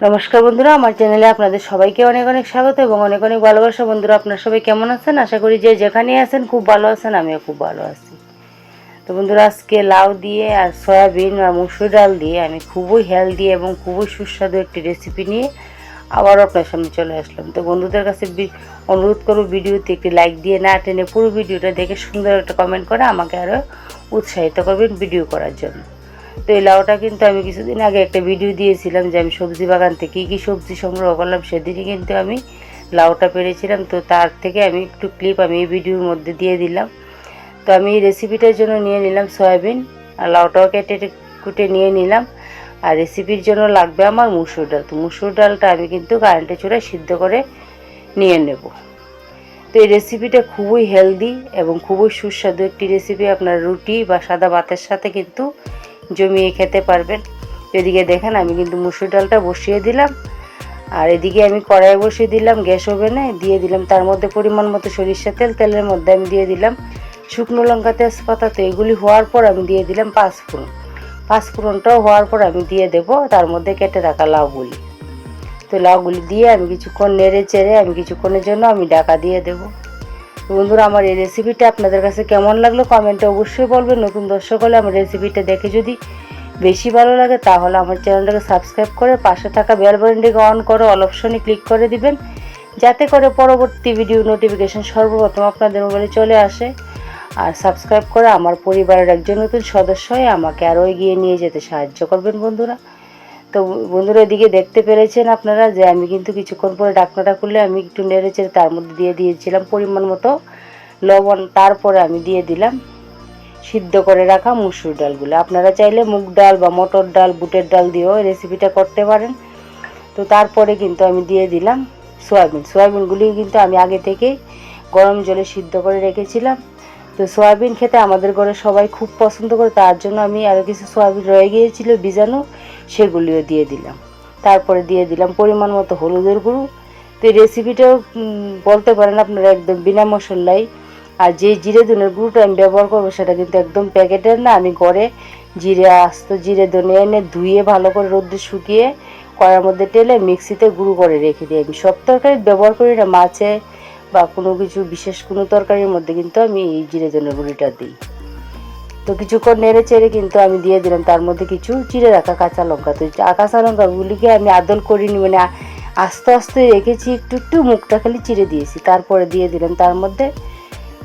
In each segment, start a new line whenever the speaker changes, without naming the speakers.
নমস্কার বন্ধুরা, আমার চ্যানেলে আপনাদের সবাইকে অনেক অনেক স্বাগত এবং অনেক অনেক ভালোবাসা। বন্ধুরা, আপনারা সবাই কেমন আছেন? আশা করি যে যেখানে আছেন খুব ভালো আছেন। আমিও খুব ভালো আছি। তো বন্ধুরা, আজকে লাউ দিয়ে আর সয়াবিন আর মুসুর ডাল দিয়ে আমি খুবই হেলদি এবং খুবই সুস্বাদু একটি রেসিপি নিয়ে আবারও আপনার সামনে চলে আসলাম। তো বন্ধুদের কাছে অনুরোধ করব, ভিডিওতে একটি লাইক দিয়ে না টেনে পুরো ভিডিওটা দেখে সুন্দর একটা কমেন্ট করে আমাকে আরও উৎসাহিত করবেন ভিডিও করার জন্য। তো এই লাউটা কিন্তু আমি কিছুদিন আগে একটা ভিডিও দিয়েছিলাম যে আমি সবজি বাগান থেকে কী সবজি সংগ্রহ করলাম, সেদিনই কিন্তু আমি লাউটা পেরেছিলাম। তো তার থেকে আমি একটু ক্লিপ আমি এই ভিডিওর মধ্যে দিয়ে দিলাম। তো আমি এই রেসিপিটার জন্য নিয়ে নিলাম সয়াবিন, আর লাউটাও কেটে কুটে নিয়ে নিলাম। আর রেসিপির জন্য লাগবে আমার মুসুর ডাল। তো মুসুর ডালটা আমি কিন্তু কারেন্টের চুলায় সিদ্ধ করে নিয়ে নেব। তো এই রেসিপিটা খুবই হেলদি এবং খুবই সুস্বাদু একটি রেসিপি। আপনার রুটি বা সাদা ভাতের সাথে কিন্তু জমিয়ে খেতে পারবেন। এদিকে দেখেন আমি কিন্তু মুসুর ডালটা বসিয়ে দিলাম, আর এদিকে আমি কড়াই বসিয়ে দিলাম গ্যাস ওভেনে, দিয়ে দিলাম তার মধ্যে পরিমাণ মতো সরিষা তেল। তেলের মধ্যে আমি দিয়ে দিলাম শুকনো লঙ্কা, তেজপাতা। তো এগুলি হওয়ার পর আমি দিয়ে দিলাম পাঁচফোড়ন। পাঁচফোড়নটাও হওয়ার পর আমি দিয়ে দেব তার মধ্যে কেটে রাখা লাউগুলি। তো লাউগুলি দিয়ে আমি কিছুক্ষণ নেড়ে চেড়ে আমি কিছুক্ষণের জন্য আমি ঢাকা দিয়ে দেবো। বন্ধুরা, আমার এই রেসিপিটা আপনাদের কাছে কেমন লাগলো কমেন্টে অবশ্যই বলবেন। নতুন দর্শক হলে আমার রেসিপিটা দেখে যদি বেশি ভালো লাগে তাহলে আমার চ্যানেলটাকে সাবস্ক্রাইব করে পাশে থাকা বেল বাটনটিকে অন করে অল অপশনে ক্লিক করে দিবেন, যাতে করে পরবর্তী ভিডিও নোটিফিকেশন সর্বপ্রথম আপনাদের মোবাইলে চলে আসে। আর সাবস্ক্রাইব করে আমার পরিবারের একজন নতুন সদস্য হয়ে আমাকে আরও এগিয়ে নিয়ে যেতে সাহায্য করবেন বন্ধুরা। তো বন্ধুরা, এদিকে দেখতে পেরেছেন আপনারা যে আমি কিন্তু কিছুক্ষণ পরে ঢাকনাটা খুলে আমি একটু নেড়েচেড়ে তার মধ্যে দিয়ে দিয়েছিলাম পরিমাণ মতো লবণ। তারপরে আমি দিয়ে দিলাম সিদ্ধ করে রাখা মুসুর ডালগুলো। আপনারা চাইলে মুগ ডাল বা মটর ডাল, বুটের ডাল দিয়েও রেসিপিটা করতে পারেন। তো তারপরে কিন্তু আমি দিয়ে দিলাম সয়াবিনগুলি কিন্তু আমি আগে থেকেই গরম জলে সিদ্ধ করে রেখেছিলাম। তো সয়াবিন খেতে আমাদের ঘরে সবাই খুব পছন্দ করে, তার জন্য আমি আরও কিছু সয়াবিন রয়ে গিয়েছিল বীজাণু, সেগুলিও দিয়ে দিলাম। তারপরে দিয়ে দিলাম পরিমাণ মতো হলুদের গুঁড়ো। তো এই রেসিপিটাও বলতে পারেন আপনারা একদম বিনা মশলাই। আর যে জিরে ধনের গুঁড়োটা আমি ব্যবহার করবো সেটা কিন্তু একদম প্যাকেটের না, আমি ঘরে আস্ত জিরে ধনে এনে ধুয়ে ভালো করে রোদ্রে শুকিয়ে কড়ার মধ্যে টেলে মিক্সিতে গুঁড়ো করে রেখে দিই। আমি সব তরকারি ব্যবহার করি না, মাছে বা কোনো কিছু বিশেষ কোনো তরকারির মধ্যে কিন্তু আমি এই জিরে ধনের গুঁড়িটা দিই। তো কিছুক্ষণ নেড়ে চেড়ে কিন্তু আমি দিয়ে দিলাম তার মধ্যে কিছু চিড়ে রাখা কাঁচা লঙ্কা। তো কাঁচা লঙ্কাগুলিকে আমি আদল করিনি, মানে আস্তে আস্তে রেখেছি, একটু একটু মুখটা খালি চিড়ে দিয়েছি। তারপরে দিয়ে দিলাম তার মধ্যে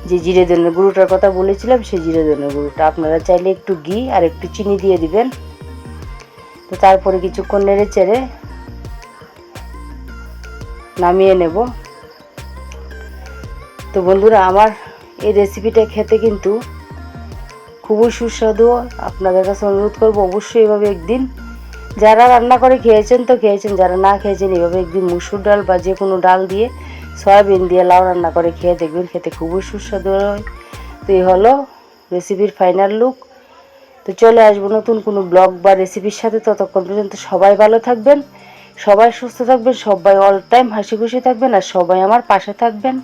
যে জিরে ধনের গুঁড়োটার কথা বলেছিলাম, সেই জিরে ধনের গুঁড়োটা। আপনারা চাইলে একটু ঘি আর একটু চিনি দিয়ে দিবেন। তো তারপরে কিছুক্ষণ নেড়ে চেড়ে নামিয়ে নেব। তো বন্ধুরা, আমার এই রেসিপিটা খেতে কিন্তু খুবই সুস্বাদু। আপনাদের কাছে অনুরোধ করব অবশ্যই এভাবে একদিন, যারা রান্না করে খেয়েছেন তো খেয়েছেন, যারা না খেয়েছেন এভাবে একদিন মুসুর ডাল বা যে কোনো ডাল দিয়ে সয়াবিন দিয়ে লাউ রান্না করে খেয়ে দেখবেন, খেতে খুবই সুস্বাদু হয়। তো এই হলো রেসিপির ফাইনাল লুক। তো চলে আসবো নতুন কোনো ব্লগ বা রেসিপির সাথে। ততক্ষণ পর্যন্ত সবাই ভালো থাকবেন, সবাই সুস্থ থাকবেন, সবাই অল টাইম হাসি খুশি থাকবেন, আর সবাই আমার পাশে থাকবেন।